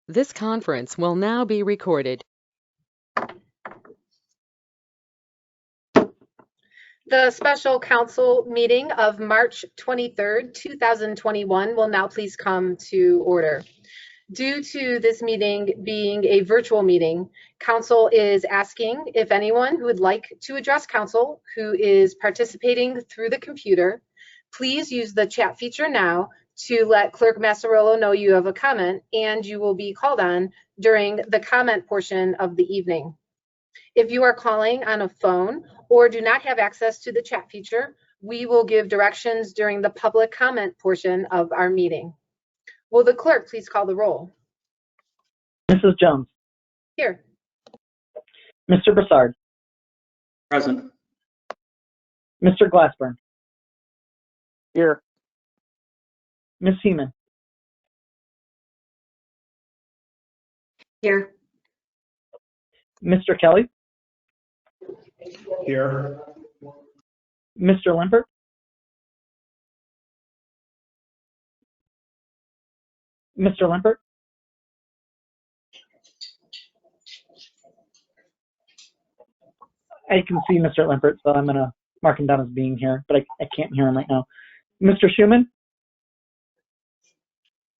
This conference will now be recorded. The special council meeting of March 23rd, 2021 will now please come to order. Due to this meeting being a virtual meeting, council is asking if anyone who would like to address council who is participating through the computer, please use the chat feature now to let Clerk Massarillo know you have a comment, and you will be called on during the comment portion of the evening. If you are calling on a phone or do not have access to the chat feature, we will give directions during the public comment portion of our meeting. Will the clerk please call the roll? Mrs. Jones. Here. Mr. Broussard. Present. Mr. Glassburn. Here. Ms. Heeman. Here. Mr. Kelly. Here. Mr. Limpert. Mr. Limpert. I can see Mr. Limpert, so I'm going to mark him down as being here, but I can't hear him right now. Mr. Schuman.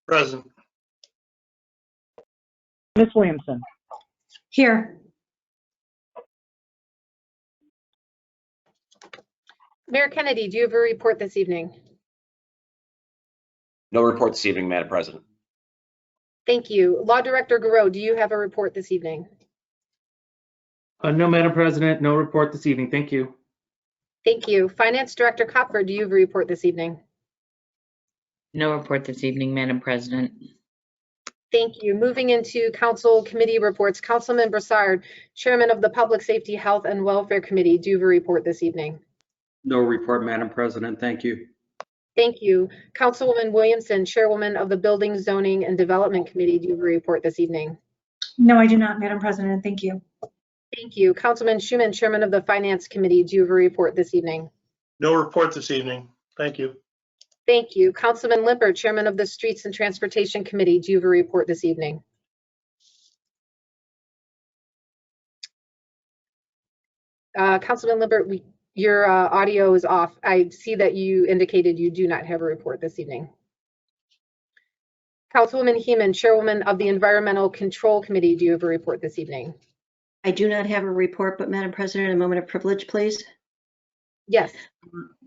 Present. Ms. Williamson. Here. Mayor Kennedy, do you have a report this evening? No report this evening, Madam President. Thank you. Law Director Garreau, do you have a report this evening? No, Madam President, no report this evening. Thank you. Thank you. Finance Director Kopfer, do you have a report this evening? No report this evening, Madam President. Thank you. Moving into council committee reports, Councilman Broussard, Chairman of the Public Safety, Health, and Welfare Committee, do you have a report this evening? No report, Madam President. Thank you. Thank you. Councilwoman Williamson, Chairwoman of the Building, Zoning, and Development Committee, do you have a report this evening? No, I do not, Madam President. Thank you. Thank you. Councilman Schuman, Chairman of the Finance Committee, do you have a report this evening? No report this evening. Thank you. Thank you. Councilman Limpert, Chairman of the Streets and Transportation Committee, do you have a report this evening? Councilman Limpert, your audio is off. I see that you indicated you do not have a report this evening. Councilwoman Heeman, Chairwoman of the Environmental Control Committee, do you have a report this evening? I do not have a report, but Madam President, a moment of privilege, please. Yes.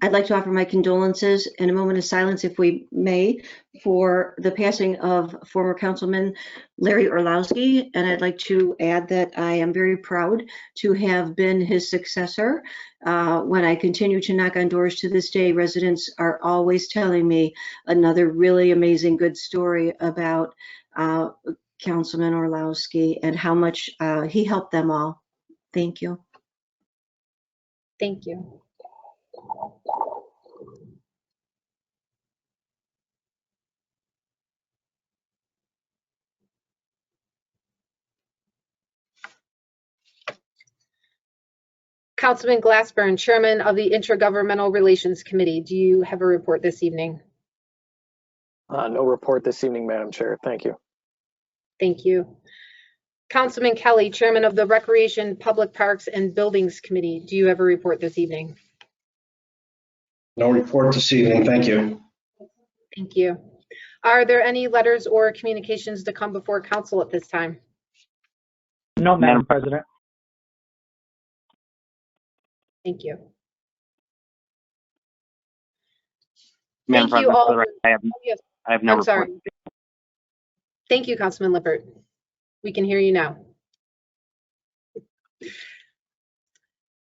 I'd like to offer my condolences and a moment of silence, if we may, for the passing of former Councilman Larry Orlowski. And I'd like to add that I am very proud to have been his successor. When I continue to knock on doors to this day, residents are always telling me another really amazing good story about Councilman Orlowski and how much he helped them all. Thank you. Thank you. Councilman Glassburn, Chairman of the Intergovernmental Relations Committee, do you have a report this evening? No report this evening, Madam Chair. Thank you. Thank you. Councilman Kelly, Chairman of the Recreation, Public Parks, and Buildings Committee, do you have a report this evening? No report this evening. Thank you. Thank you. Are there any letters or communications to come before council at this time? No, Madam President. Thank you. Madam Thank you President, all. for the record, I have no I'm report. sorry. Thank you, Councilman Lippert. We can hear you now.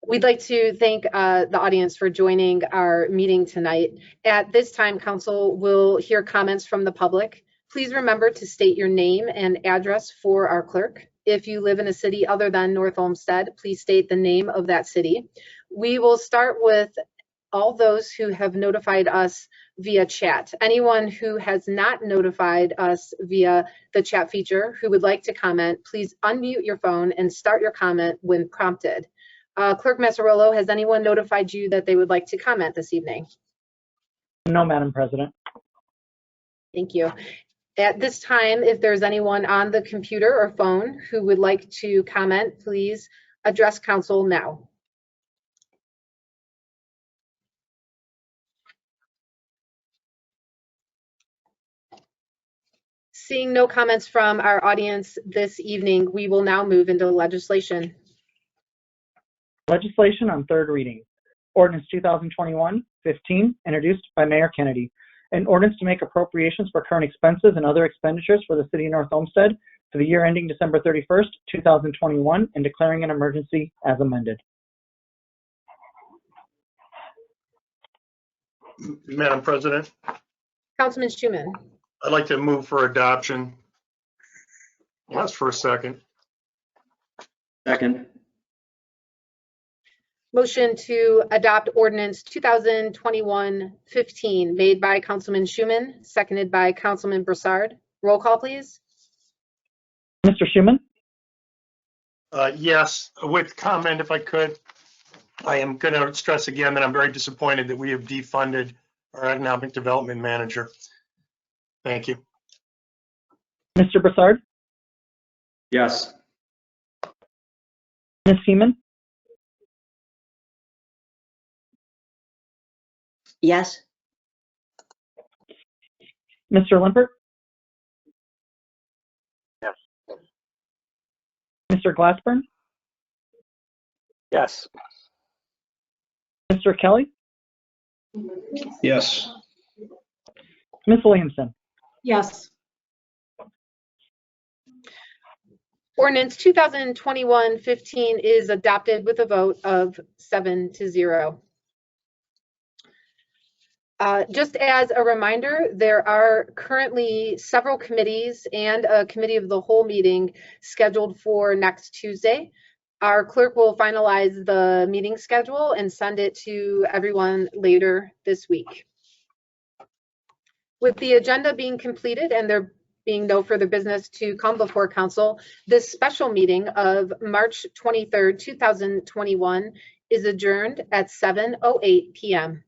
We'd like to thank the audience for joining our meeting tonight. At this time, council will hear comments from the public. Please remember to state your name and address for our clerk. If you live in a city other than North Olmsted, please state the name of that city. We will start with all those who have notified us via chat. Anyone who has not notified us via the chat feature who would like to comment, please unmute your phone and start your comment when prompted. Clerk Massarillo, has anyone notified you that they would like to comment this evening? No, Madam President. Thank you. At this time, if there's anyone on the computer or phone who would like to comment, please address council now. Seeing no comments from our audience this evening, we will now move into legislation. Legislation on third reading. Ordinance 2021-15, introduced by Mayor Kennedy. An ordinance to make appropriations for current expenses and other expenditures for the city of North Olmsted for the year ending December 31st, 2021, and declaring an emergency as amended. Madam President, Councilman Schuman. I'd like to move for adoption. That's for a second. Second. Motion to adopt ordinance 2021-15 made by Councilman Schuman, seconded by Councilman Broussard. Roll call, please. Mr. Schuman? Yes, with comment, if I could. I am going to stress again that I'm very disappointed that we have defunded our economic development manager. Thank you. Mr. Broussard? Yes. Ms. Seaman? Yes. Mr. Limpert? Yes. Mr. Glassburn? Yes. Mr. Kelly? Yes. Ms. Williamson? Yes. Ordinance 2021-15 is adopted with a vote of 7-0. Just as a reminder, there are currently several committees and a committee of the whole meeting scheduled for next Tuesday. Our clerk will finalize the meeting schedule and send it to everyone later this week. With the agenda being completed and there being no further business to come before council, this special meeting of March 23rd, 2021 is adjourned at 7:08 p.m.